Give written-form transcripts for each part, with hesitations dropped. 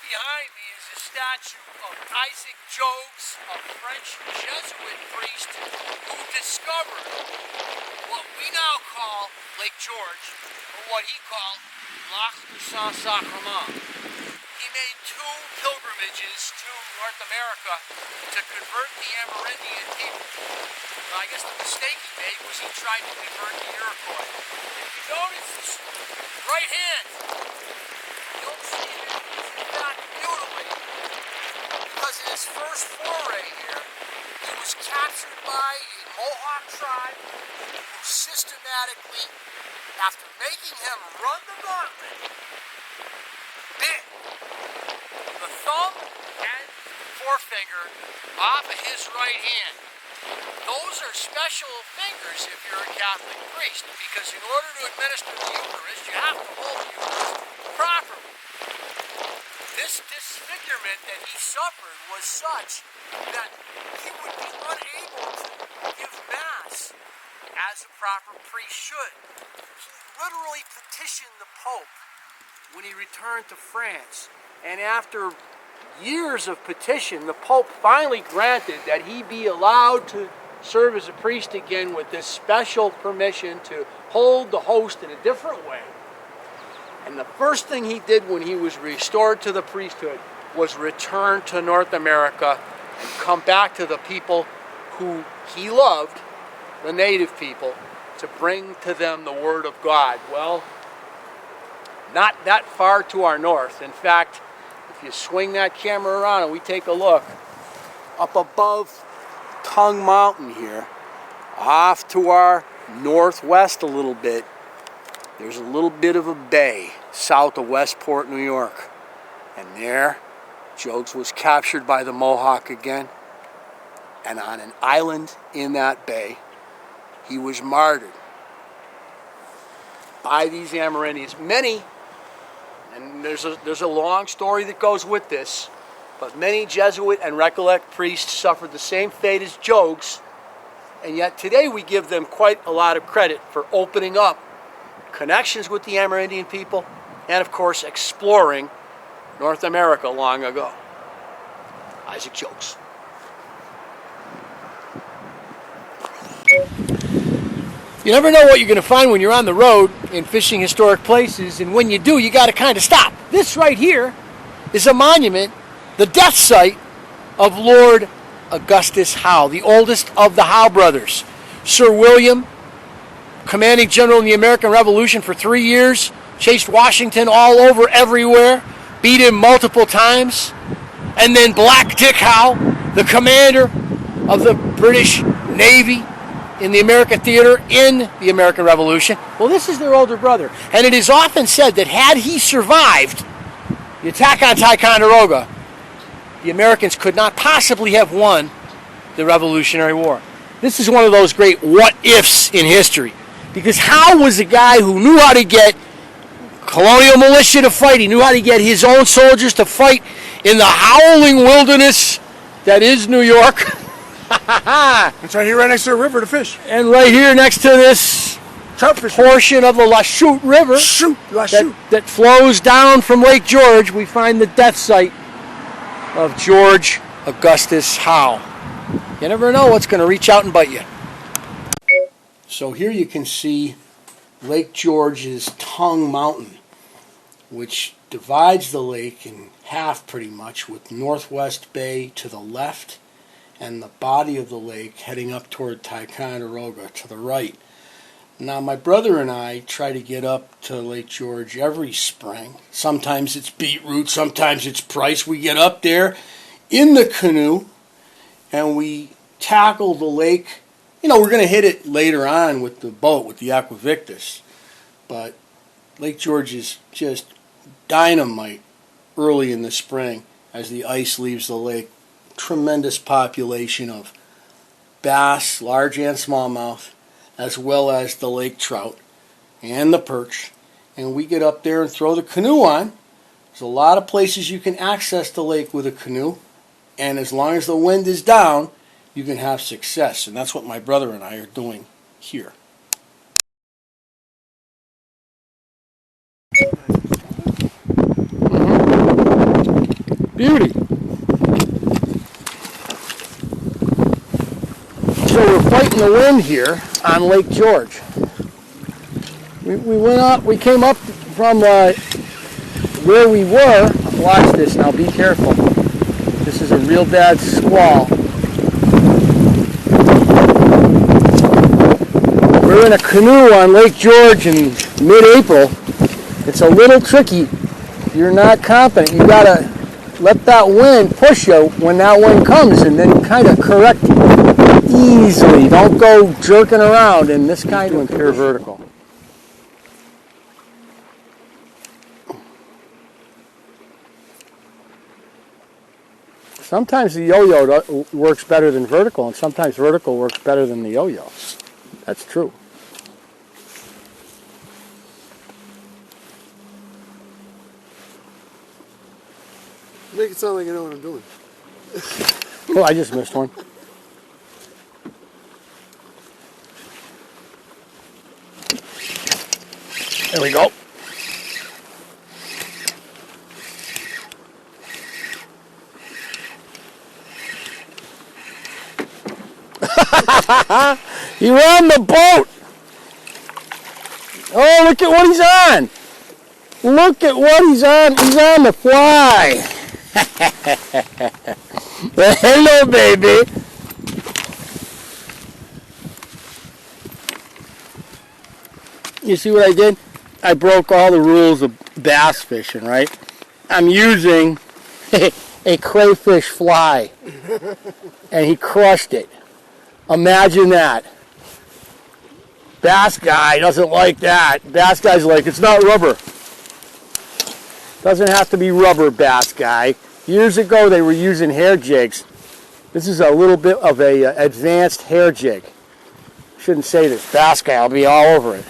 behind me is a statue of Isaac Jogues, a French Jesuit priest who discovered what we now call Lake George, or what he called Lac Du Sans Sacrement. He made 2 pilgrimages to North America to convert the Amerindian people. Well, I guess the mistake he made was he tried to convert the Iroquois. If you notice this right hand, you'll see that he's in fact mutilated. Because in his first foray here, he was captured by a Mohawk tribe who systematically, after making him run the gauntlet, bit the thumb and forefinger off of his right hand. Those are special fingers if you're a Catholic priest, because in order to administer the Eucharist, you have to hold the Eucharist properly. This disfigurement that he suffered was such that he would be unable to give Mass as a proper priest should. He literally petitioned the Pope when he returned to France, and after years of petition, the Pope finally granted that he be allowed to serve as a priest again with this special permission to hold the host in a different way. And the first thing he did when he was restored to the priesthood was return to North America and come back to the people who he loved, the native people, to bring to them the Word of God. Well, not that far to our north. In fact, if you swing that camera around and we take a look, up above Tongue Mountain here, off to our northwest a little bit, there's a little bit of a bay south of Westport, New York. And there, Jogues was captured by the Mohawk again. And on an island in that bay, he was martyred by these Amerindians. Many, and there's a long story that goes with this, but many Jesuit and Recollect priests suffered the same fate as Jogues, and yet today we give them quite a lot of credit for opening up connections with the Amerindian people and, of course, exploring North America long ago. Isaac Jogues. You never know what you're going to find when you're on the road in fishing historic places, and when you do, you got to kind of stop. This right here is a monument, the death site of Lord Augustus Howe, the oldest of the Howe brothers. Sir William, commanding general in the American Revolution for 3 years, chased Washington all over everywhere, beat him multiple times, and then Black Dick Howe, the commander of the British Navy in the American theater in the American Revolution. Well, this is their older brother, and it is often said that had he survived the attack on Ticonderoga, the Americans could not possibly have won the Revolutionary War. This is one of those great what-ifs in history, because Howe was a guy who knew how to get colonial militia to fight. He knew how to get his own soldiers to fight in the howling wilderness that is New York. It's right here, right next to the river to fish. And right here next to this portion of the La Chute River that flows down from Lake George, we find the death site of George Augustus Howe. You never know what's going to reach out and bite you. So here you can see Lake George's Tongue Mountain, which divides the lake in half pretty much, with Northwest Bay to the left and the body of the lake heading up toward Ticonderoga to the right. Now, my brother and I try to get up to Lake George every spring. Sometimes it's beetroot, sometimes it's price. We get up there in the canoe and we tackle the lake. You know, we're going to hit it later on with the boat, with the Aquavictus. But Lake George is just dynamite early in the spring as the ice leaves the lake. Tremendous population of bass, large and smallmouth, as well as the lake trout and the perch. And we get up there and throw the canoe on. There's a lot of places you can access the lake with a canoe, and as long as the wind is down, you can have success. And that's what my brother and I are doing here. Beauty. So we're fighting the wind here on Lake George. We came up from where we were. Watch this now, be careful. This is a real bad squall. We're in a canoe on Lake George in mid-April. It's a little tricky. If you're not confident, you gotta let that wind push you when that wind comes, and then kind of correct easily. Don't go jerking around in this kind of pure vertical. Sometimes the yo-yo works better than vertical, and sometimes vertical works better than the yo-yo. That's true. Make it sound like I know what I'm doing. Oh, I just missed one. There we go. You're on the boat. Oh, look at what he's on. Look at what he's on. He's on the fly. Hello, baby. You see what I did? I broke all the rules of bass fishing, right? I'm using a crayfish fly, and he crushed it. Imagine that. Bass guy doesn't like that. Bass guy's like, it's not rubber. Doesn't have to be rubber, bass guy. Years ago, they were using hair jigs. This is a little bit of a advanced hair jig. Shouldn't say this. Bass guy, I'll be all over it.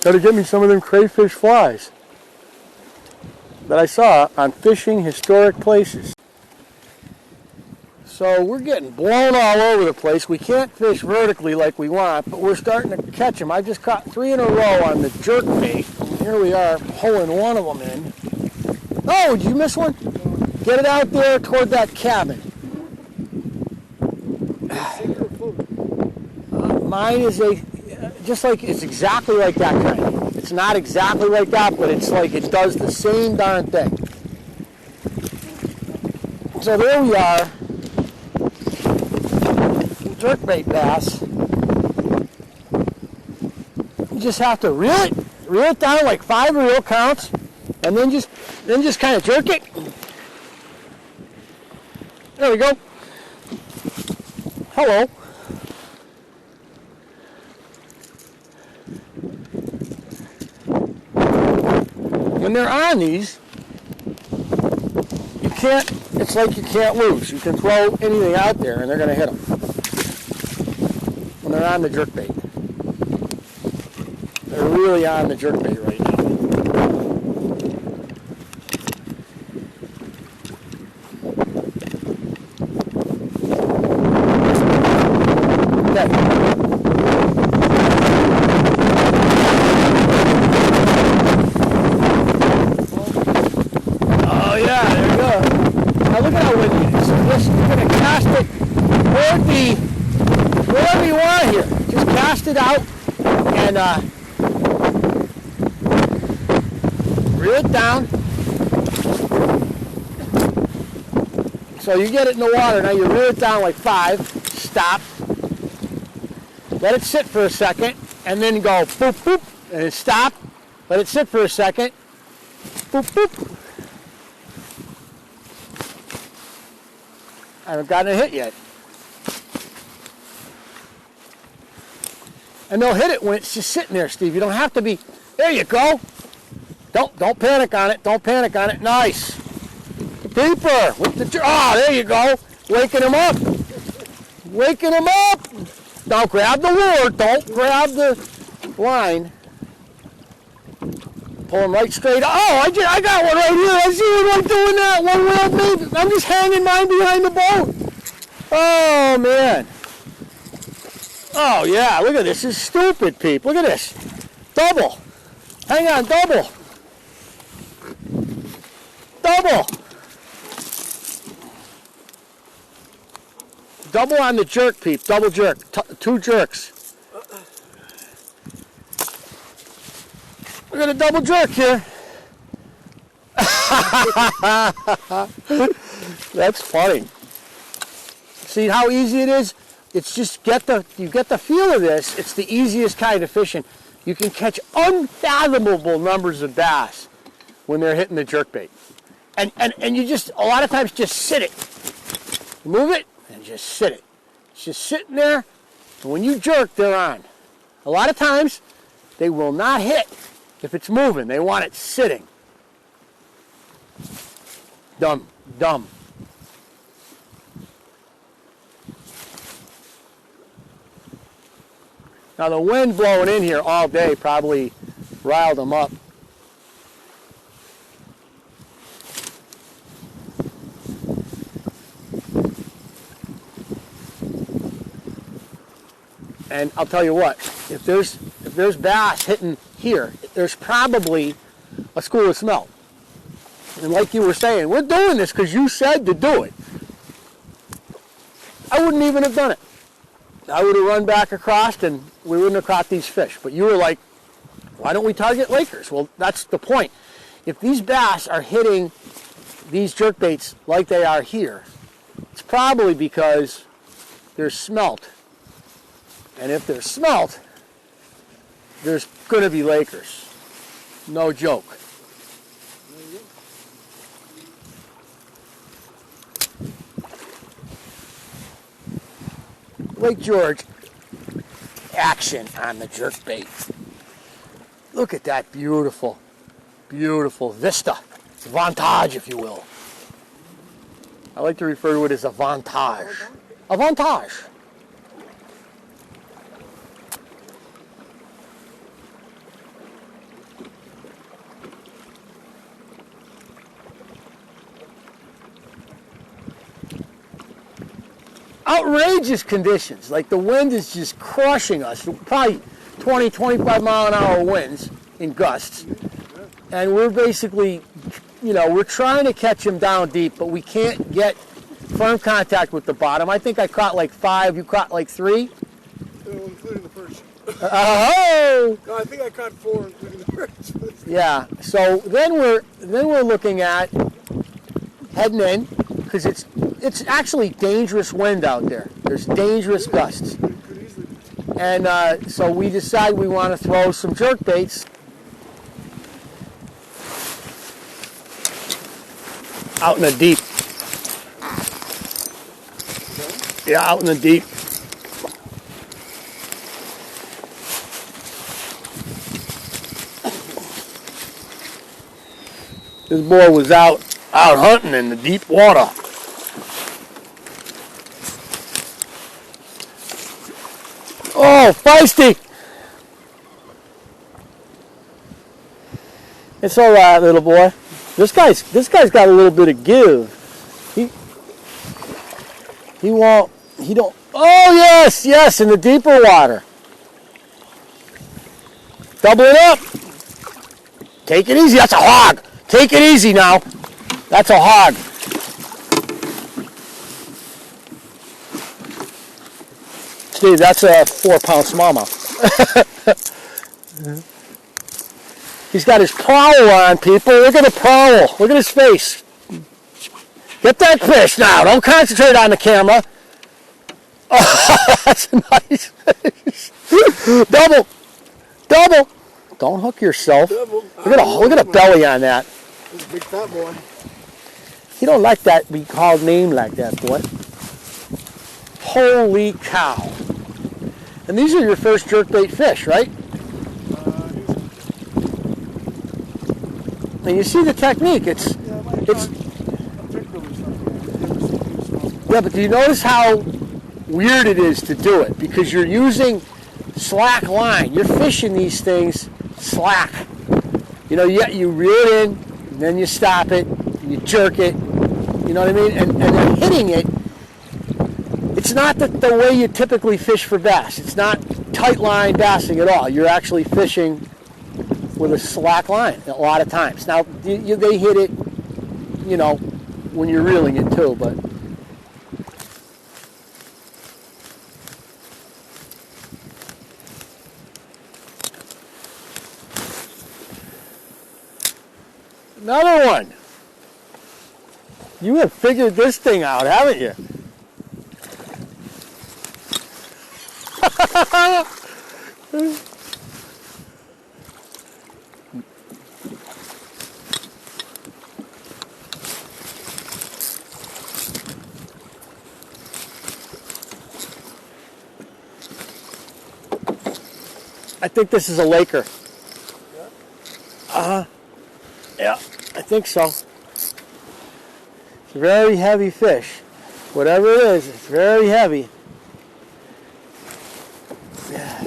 Gotta get me some of them crayfish flies that I saw on Fishing Historic Places. So we're getting blown all over the place. We can't fish vertically like we want, but we're starting to catch them. I just caught 3 in a row on the jerkbait. Here we are, pulling one of them in. Oh, did you miss one? Get it out there toward that cabin. Mine is it's exactly like that kind. It's not exactly like that, but it's like it does the same darn thing. So there we are. Jerkbait bass. You just have to reel it down like 5 reel counts, and then just kind of jerk it. There we go. Hello. When they're on these, it's like you can't lose. You can throw anything out there and they're going to hit them. When they're on the jerkbait. They're really on the jerkbait right now. Okay. Oh yeah, there you go. Now look at how windy it is. You're going to cast it wherever you want here. Just cast it out and reel it down. So you get it in the water. Now you reel it down like 5. Stop. Let it sit for a second, and then go boop boop, and stop. Let it sit for a second. Boop boop. I haven't gotten a hit yet. And they'll hit it when it's just sitting there, Steve. You don't have to be. There you go. Don't panic on it. Don't panic on it. Nice. Deeper with the. Oh, there you go. Waking him up. Waking him up. Don't grab the lure. Don't grab the line. Pull him right straight. Oh, I got one right here. I see one doing that. One wheel me. I'm just hanging mine behind the boat. Oh man. Oh yeah. Look at this. This is stupid, peep. Look at this. Double. Hang on. Double. Double. double on the jerk, Peep. Double jerk. 2 jerks. We're going to double jerk here. That's funny. See how easy it is? It's just you get the feel of this. It's the easiest kind of fishing. You can catch unfathomable numbers of bass when they're hitting the jerkbait. And you just, a lot of times, just sit it. Move it and just sit it. It's just sitting there, and when you jerk, they're on. A lot of times, they will not hit if it's moving. They want it sitting. Dumb. Now the wind blowing in here all day probably riled them up. And I'll tell you what, if there's bass hitting here, there's probably a school of smelt. And like you were saying, we're doing this because you said to do it. I wouldn't even have done it. I would have run back across and we wouldn't have caught these fish. But you were like, why don't we target Lakers? Well, that's the point. If these bass are hitting these jerkbaits like they are here, it's probably because there's smelt. And if there's smelt, there's going to be Lakers. No joke. Lake George action on the jerkbait. Look at that beautiful, beautiful vista. It's a vantage, if you will. I like to refer to it as a vantage. A vantage. Outrageous conditions, like the wind is just crushing us, probably 20, 25 mile an hour winds in gusts. And we're basically, we're trying to catch them down deep, but we can't get firm contact with the bottom. I think I caught like 5, you caught like 3? Including the first. Oh! No, I think I caught 4, including the first. Yeah, so then we're looking at heading in, because it's actually dangerous wind out there. There's dangerous gusts. And so we decide we want to throw some jerkbaits out in the deep. Yeah, out in the deep. This boy was out hunting in the deep water. Oh, feisty! It's all right, little boy. This guy's got a little bit of give. He don't. Oh yes, in the deeper water. Double it up. Take it easy. That's a hog. Take it easy now. That's a hog. Steve, that's a 4-pound smallmouth. He's got his prowl on, people. Look at the prowl. Look at his face. Get that fish now. Don't concentrate on the camera. Oh, that's a nice fish. Double. Don't hook yourself. Look at the belly on that. That's a big fat boy. You don't like that be called name like that, boy. Holy cow. And these are your first jerkbait fish, right? And you see the technique. Yeah, but do you notice how weird it is to do it? Because you're using slack line. You're fishing these things slack. You reel it in, and then you stop it, and you jerk it. You know what I mean? And then hitting it. It's not the way you typically fish for bass. It's not tight line bassing at all. You're actually fishing with a slack line a lot of times. Now, they hit it, when you're reeling it too, but Another one. You have figured this thing out, haven't you? I think this is a Laker. Yeah, I think so. It's a very heavy fish. Whatever it is, it's very heavy. Yeah.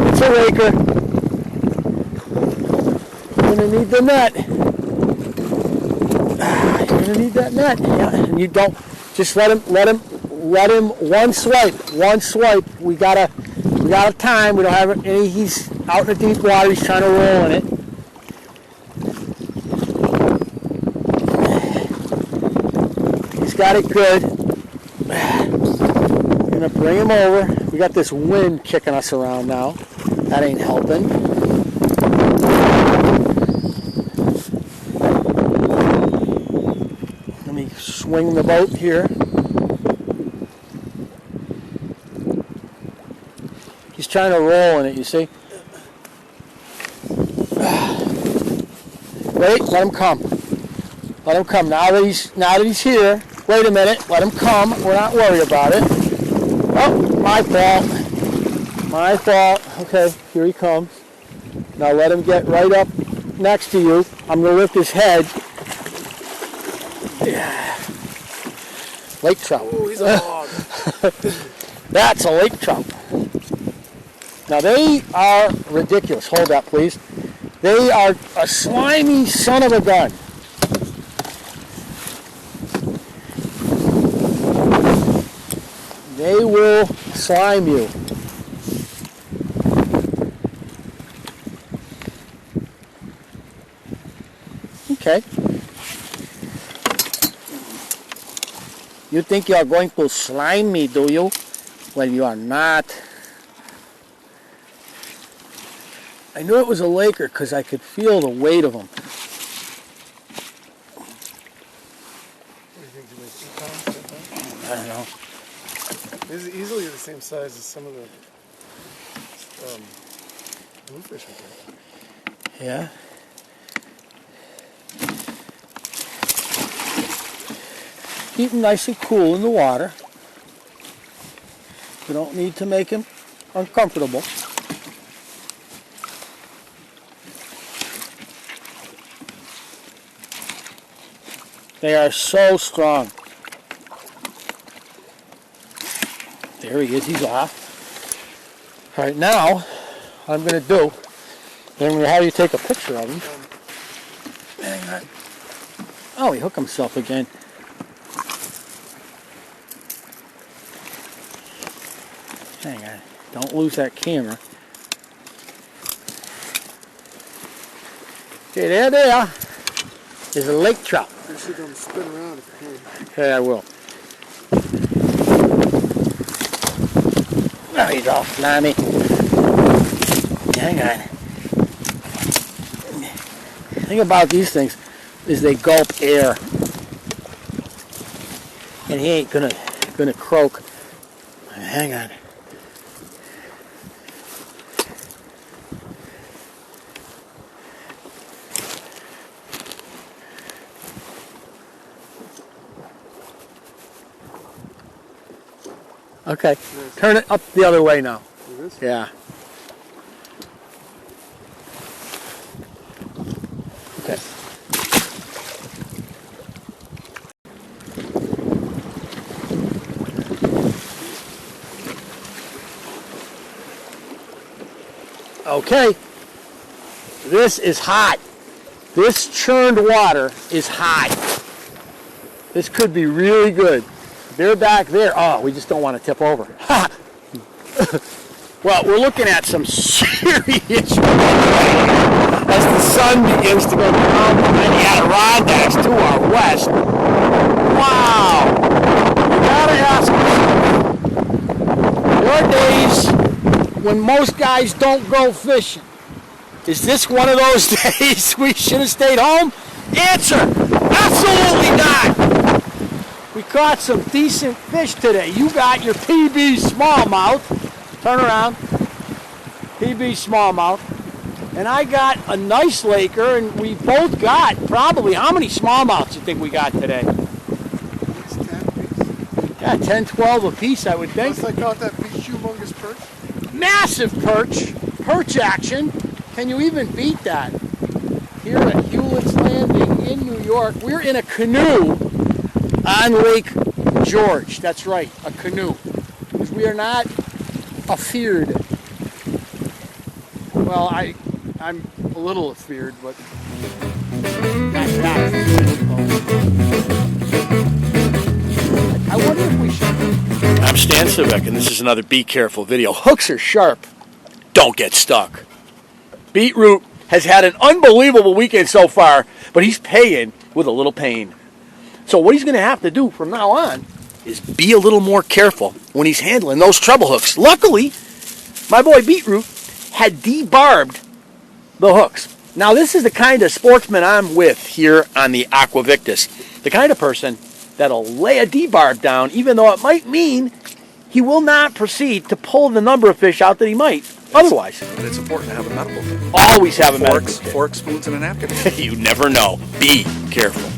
It's a Laker. You're gonna need the net. You're gonna need that net. Yeah, and you don't just let him one swipe. We got a time. We don't have any. He's out in the deep water. He's trying to roll in it. He's got it good. Gonna bring him over. We got this wind kicking us around now. That ain't helping. Let me swing the boat here. He's trying to roll in it, you see? Wait, let him come. Let him come. Now that he's here, wait a minute, let him come. We're not worried about it. Oh, my fault. My fault. Okay, here he comes. Now let him get right up next to you. I'm going to lift his head. Yeah. Lake trout. Oh, he's a hog. That's a lake trout. Now they are ridiculous. Hold that, please. They are a slimy son of a gun. They will slime you. Okay. You think you are going to slime me, do you? Well, you are not. I knew it was a Laker because I could feel the weight of them. What do you think? Do you make 2 pounds? I don't know. This is easily the same size as some of the bluefish we got. Yeah. Keep him nice and cool in the water. We don't need to make him uncomfortable. They are so strong. There he is, he's off. All right, now, what I'm going to do, I'm going to have you take a picture of him. Hang on. Oh, he hooked himself again. Hang on, don't lose that camera. Okay, there. There's a lake trout. You should spin around if you can. Okay, I will. Oh, he's all slimy. Hang on. The thing about these things is they gulp air. And he ain't gonna croak. Hang on. Okay, turn it up the other way now. Like this? Yeah. Okay. Okay. This is hot. This churned water is hot. This could be really good. They're back there. Oh, we just don't want to tip over. Well, we're looking at some serious as the sun begins to go down behind the Adirondacks to our west. Wow! You gotta ask yourself, your days when most guys don't go fishing, is this one of those days we should have stayed home? Answer, absolutely not! We caught some decent fish today. You got your PB smallmouth. Turn around. PB smallmouth. And I got a nice laker, and we both got probably, how many smallmouths do you think we got today? It's 10 apiece. Yeah, 10, 12 a piece, I would think. Plus I caught that big humongous perch. Massive perch action. Can you even beat that? Here at Hewlett's Landing in New York, we're in a canoe on Lake George. That's right, a canoe. Because we are not afeared. Well, I'm a little afeared, but not that. I wonder if we should. I'm Stan Civic, and this is another Be Careful video. Hooks are sharp. Don't get stuck. Beetroot has had an unbelievable weekend so far, but he's paying with a little pain. So what he's going to have to do from now on is be a little more careful when he's handling those treble hooks. Luckily, my boy Beetroot had debarbed the hooks. Now this is the kind of sportsman I'm with here on the Aqua Victus. The kind of person that'll lay a debarb down even though it might mean he will not proceed to pull the number of fish out that he might otherwise. But it's important to have a medical kit. Always have a medical kit. Forks, spoons, and a napkin. You never know. Be careful.